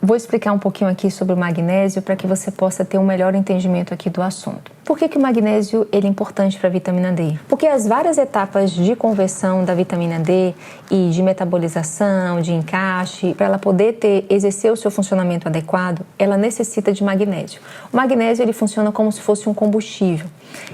Vou explicar um pouquinho aqui sobre o magnésio para que você possa ter um melhor entendimento aqui do assunto. Por que o magnésio ele é importante para a vitamina D? Porque as várias etapas de conversão da vitamina D e de metabolização, de encaixe, para ela poder exercer o seu funcionamento adequado, ela necessita de magnésio. O magnésio ele funciona como se fosse um combustível.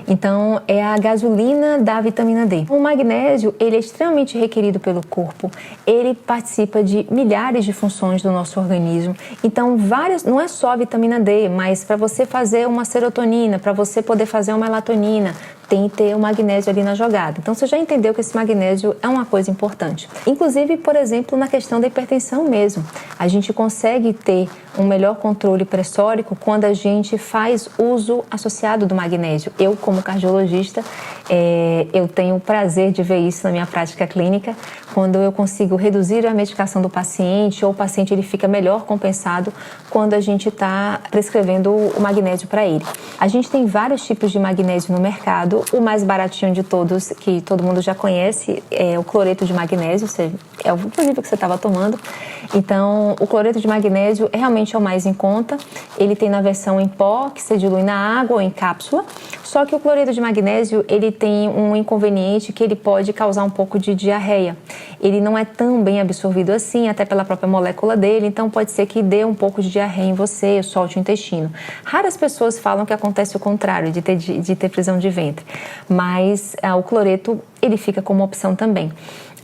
Então, é a gasolina da vitamina D. O magnésio ele é extremamente requerido pelo corpo, ele participa de milhares de funções do nosso organismo. Então, não é só a vitamina D, mas para você fazer uma serotonina, para você poder fazer uma melatonina, tem que ter o magnésio ali na jogada. Então, você já entendeu que esse magnésio é uma coisa importante. Inclusive, por exemplo, na questão da hipertensão mesmo. A gente consegue ter um melhor controle pressórico quando a gente faz uso associado do magnésio. Eu, como cardiologista, eu tenho o prazer de ver isso na minha prática clínica, quando eu consigo reduzir a medicação do paciente ou o paciente ele fica melhor compensado quando a gente está prescrevendo o magnésio para ele. A gente tem vários tipos de magnésio no mercado. O mais baratinho de todos, que todo mundo já conhece, é o cloreto de magnésio, é o inclusive que você estava tomando. Então, o cloreto de magnésio realmente é o mais em conta. Ele tem na versão em pó, que se dilui na água ou em cápsula. Só que o cloreto de magnésio, ele tem um inconveniente que ele pode causar um pouco de diarreia. Ele não é tão bem absorvido assim, até pela própria molécula dele, então pode ser que dê um pouco de diarreia em você, solte o intestino. Raras pessoas falam que acontece o contrário, de ter prisão de ventre, mas o cloreto, ele fica como opção também.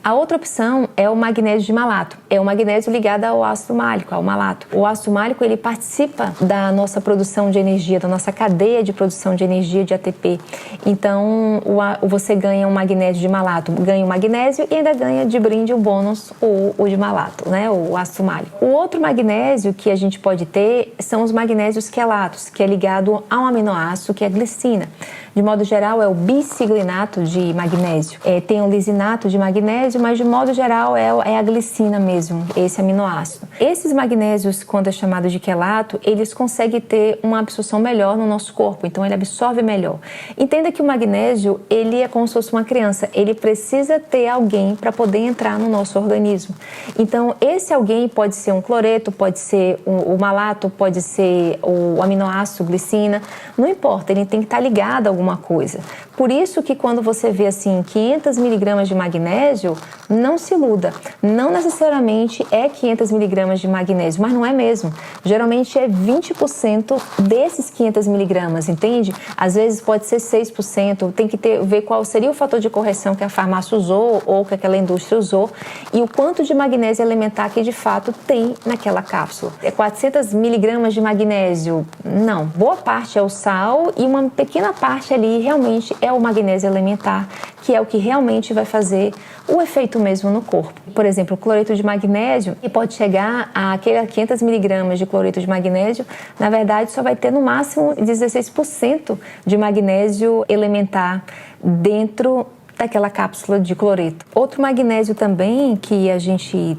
A outra opção é o magnésio de malato. É o magnésio ligado ao ácido málico, ao malato. O ácido málico, ele participa da nossa produção de energia, da nossa cadeia de produção de energia de ATP. Então, você ganha um magnésio de malato, ganha o magnésio e ainda ganha de brinde um bônus o de malato, né? O ácido málico. O outro magnésio que a gente pode ter são os magnésios quelatos, que é ligado a um aminoácido, que é a glicina. De modo geral, é o biciglinato de magnésio. Tem o lisinato de magnésio, mas de modo geral é a glicina mesmo, esse aminoácido. Esses magnésios, quando é chamado de quelato, eles conseguem ter uma absorção melhor no nosso corpo, então ele absorve melhor. Entenda que o magnésio, ele é como se fosse uma criança, ele precisa ter alguém para poder entrar no nosso organismo. Então, esse alguém pode ser um cloreto, pode ser o malato, pode ser o aminoácido, glicina, não importa, ele tem que estar ligado a alguma coisa. Por isso que quando você vê assim 500 miligramas de magnésio, não se iluda. Não necessariamente é 500 miligramas de magnésio, mas não é mesmo. Geralmente é 20% desses 500 miligramas, entende? Às vezes pode ser 6%, tem que ver qual seria o fator de correção que a farmácia usou ou que aquela indústria usou e o quanto de magnésio elementar que de fato tem naquela cápsula. É 400 miligramas de magnésio? Não. Boa parte é o sal e uma pequena parte ali realmente é o magnésio elementar, que é o que realmente vai fazer o efeito mesmo no corpo. Por exemplo, o cloreto de magnésio, que pode chegar a 500 miligramas de cloreto de magnésio, na verdade só vai ter no máximo 16% de magnésio elementar dentro daquela cápsula de cloreto. Outro magnésio também que a gente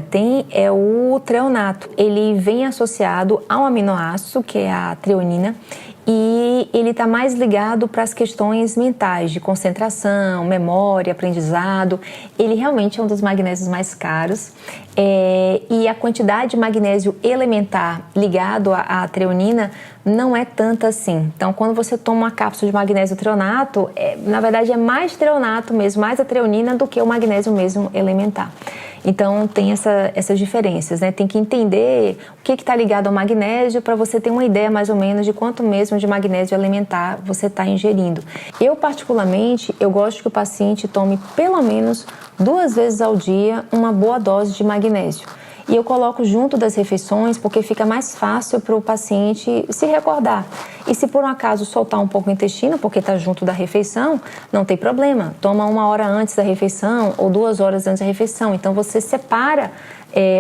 tem é o treonato. Ele vem associado a um aminoácido, que é a treonina, e ele está mais ligado para as questões mentais, de concentração, memória, aprendizado. Ele realmente é um dos magnésios mais caros. E a quantidade de magnésio elementar ligado à treonina não é tanta assim. Então, quando você toma uma cápsula de magnésio treonato, na verdade é mais treonato mesmo, mais a treonina do que o magnésio mesmo elementar. Então, tem essas diferenças, né? Tem que entender o que está ligado ao magnésio para você ter uma ideia mais ou menos de quanto mesmo de magnésio elementar você está ingerindo. Eu, particularmente, eu gosto que o paciente tome pelo menos 2 vezes ao dia uma boa dose de magnésio. E eu coloco junto das refeições porque fica mais fácil para o paciente se recordar. E se por um acaso soltar um pouco o intestino, porque está junto da refeição, não tem problema. Toma 1 hora antes da refeição ou 2 horas antes da refeição. Então você separa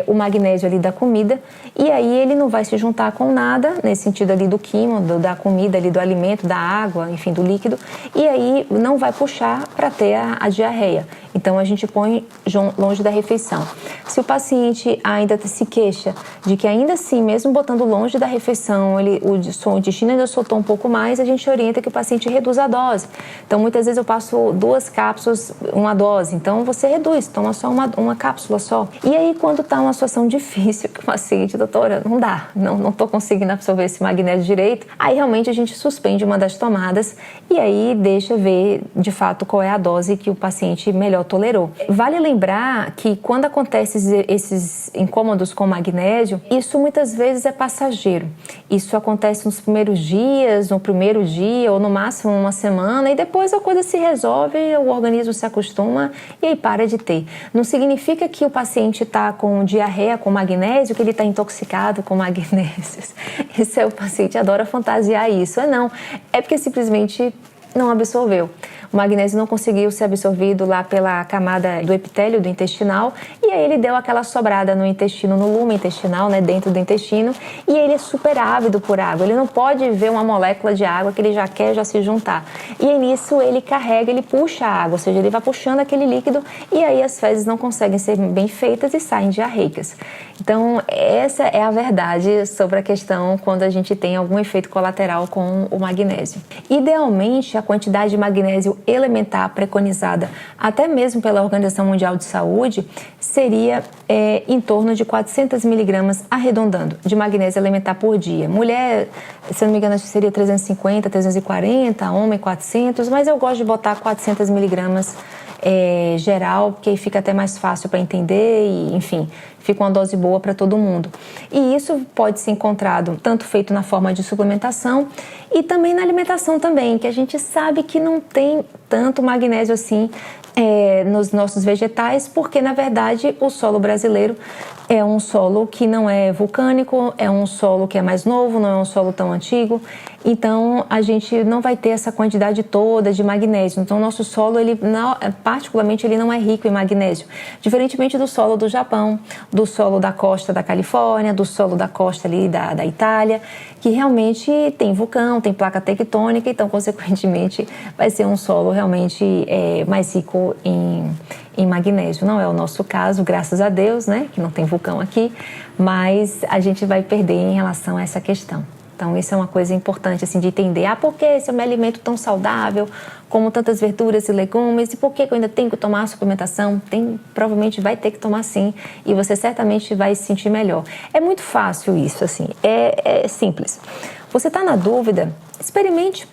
o magnésio ali da comida e aí ele não vai se juntar com nada, nesse sentido ali do quimo, da comida ali, do alimento, da água, enfim, do líquido, e aí não vai puxar para ter a diarreia. Então a gente põe longe da refeição. Se o paciente ainda se queixa de que ainda assim, mesmo botando longe da refeição, o intestino ainda soltou um pouco mais, a gente orienta que o paciente reduza a dose. Então muitas vezes eu passo 2 cápsulas, uma dose, então você reduz, toma só uma cápsula só. E aí quando quando está uma situação difícil, que o paciente, doutora, não dá, não estou conseguindo absorver esse magnésio direito, aí realmente a gente suspende uma das tomadas e aí deixa ver de fato qual é a dose que o paciente melhor tolerou. Vale lembrar que quando acontecem esses incômodos com magnésio, isso muitas vezes é passageiro. Isso acontece nos primeiros dias, no primeiro dia ou no máximo uma semana e depois a coisa se resolve, o organismo se acostuma e aí para de ter. Não significa que o paciente está com diarreia com magnésio, que ele está intoxicado com magnésios. Isso é, o paciente adora fantasiar isso. Não, é porque simplesmente não absorveu. O magnésio não conseguiu ser absorvido lá pela camada do epitélio do intestinal e aí ele deu aquela sobrada no intestino, no lume intestinal, né, dentro do intestino, e ele é super ávido por água. Ele não pode ver uma molécula de água que ele já quer já se juntar. E aí nisso ele carrega, ele puxa a água, ou seja, ele vai puxando aquele líquido e aí as fezes não conseguem ser bem feitas e saem diarreicas. Então essa é a verdade sobre a questão quando a gente tem algum efeito colateral com o magnésio. Idealmente, a quantidade de magnésio elementar preconizada até mesmo pela Organização Mundial de Saúde seria em torno de 400 miligramas, arredondando, de magnésio elementar por dia. Mulher, se não me engano, seria 350, 340, homem 400, mas eu gosto de botar 400 miligramas geral, porque aí fica até mais fácil para entender e, enfim, fica uma dose boa para todo mundo. E isso pode ser encontrado tanto feito na forma de suplementação e também na alimentação também, que a gente sabe que não tem tanto magnésio assim nos nossos vegetais, porque na verdade o solo brasileiro é um solo que não é vulcânico, é um solo que é mais novo, não é um solo tão antigo, então a gente não vai ter essa quantidade toda de magnésio. Então o nosso solo, ele não, particularmente, ele não é rico em magnésio, diferentemente do solo do Japão, do solo da costa da Califórnia, do solo da costa ali da Itália, que realmente tem vulcão, tem placa tectônica, então consequentemente vai ser um solo realmente mais rico em magnésio. Não é o nosso caso, graças a Deus, né, que não tem vulcão aqui, mas a gente vai perder em relação a essa questão. Então isso é uma coisa importante assim, de entender, por que esse é um alimento tão saudável, como tantas verduras e legumes, e por que eu ainda tenho que tomar a suplementação? Provavelmente vai ter que tomar sim, e você certamente vai se sentir melhor. É muito fácil isso, assim, é simples. Você está na dúvida, experimente.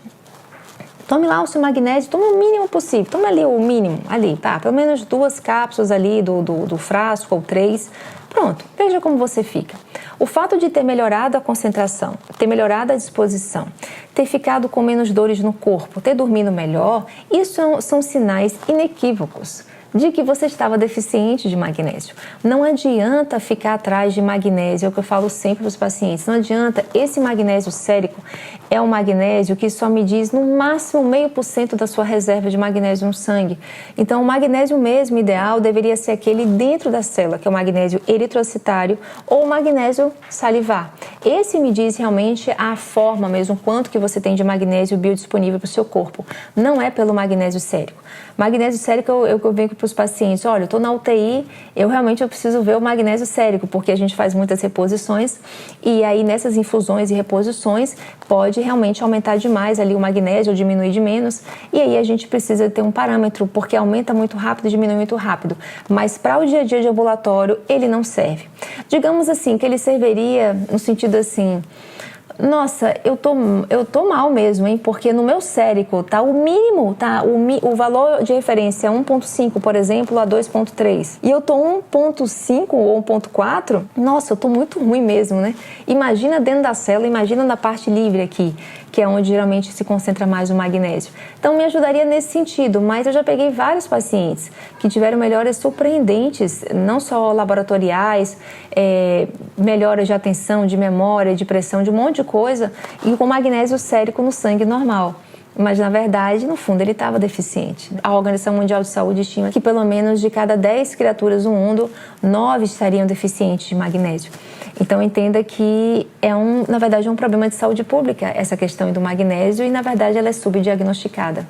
Tome lá o seu magnésio, tome o mínimo possível, tome ali o mínimo, ali, tá? Pelo menos 2 cápsulas ali do frasco ou 3, pronto, veja como você fica. O fato de ter melhorado a concentração, ter melhorado a disposição, ter ficado com menos dores no corpo, ter dormido melhor, isso são sinais inequívocos de que você estava deficiente de magnésio. Não adianta ficar atrás de magnésio, é o que eu falo sempre para os pacientes, não adianta, esse magnésio sérico é um magnésio que só me diz no máximo 0,5% da sua reserva de magnésio no sangue. Então o magnésio mesmo ideal deveria ser aquele dentro da célula, que é o magnésio eritrocitário ou o magnésio salivar. Esse me diz realmente a forma mesmo, quanto que você tem de magnésio biodisponível para o seu corpo. Não é pelo magnésio sérico. Magnésio sérico eu venho para os pacientes, olha, eu estou na UTI, eu preciso ver o magnésio sérico, porque a gente faz muitas reposições e aí nessas infusões e reposições pode realmente aumentar demais ali o magnésio ou diminuir de menos e aí a gente precisa ter um parâmetro, porque aumenta muito rápido e diminui muito rápido, mas para o dia a dia de ambulatório ele não serve. Digamos assim, que ele serviria no sentido assim, nossa, eu tô mal mesmo, hein? Porque no meu sérico tá o mínimo, tá? O valor de referência é 1,5, por exemplo, a 2,3. E eu tô 1,5 ou 1,4. Nossa, eu tô muito ruim mesmo, né? Imagina dentro da célula, imagina na parte livre aqui, que é onde geralmente se concentra mais o magnésio. Então me ajudaria nesse sentido, mas eu já peguei vários pacientes que tiveram melhoras surpreendentes, não só laboratoriais, melhoras de atenção, de memória, de pressão, de um monte de coisa, e com magnésio sérico no sangue normal. Mas, na verdade, no fundo, ele estava deficiente. A Organização Mundial de Saúde estima que pelo menos de cada 10 criaturas no mundo, 9 estariam deficientes de magnésio. Então, entenda que na verdade, é um problema de saúde pública essa questão do magnésio e, na verdade, ela é subdiagnosticada.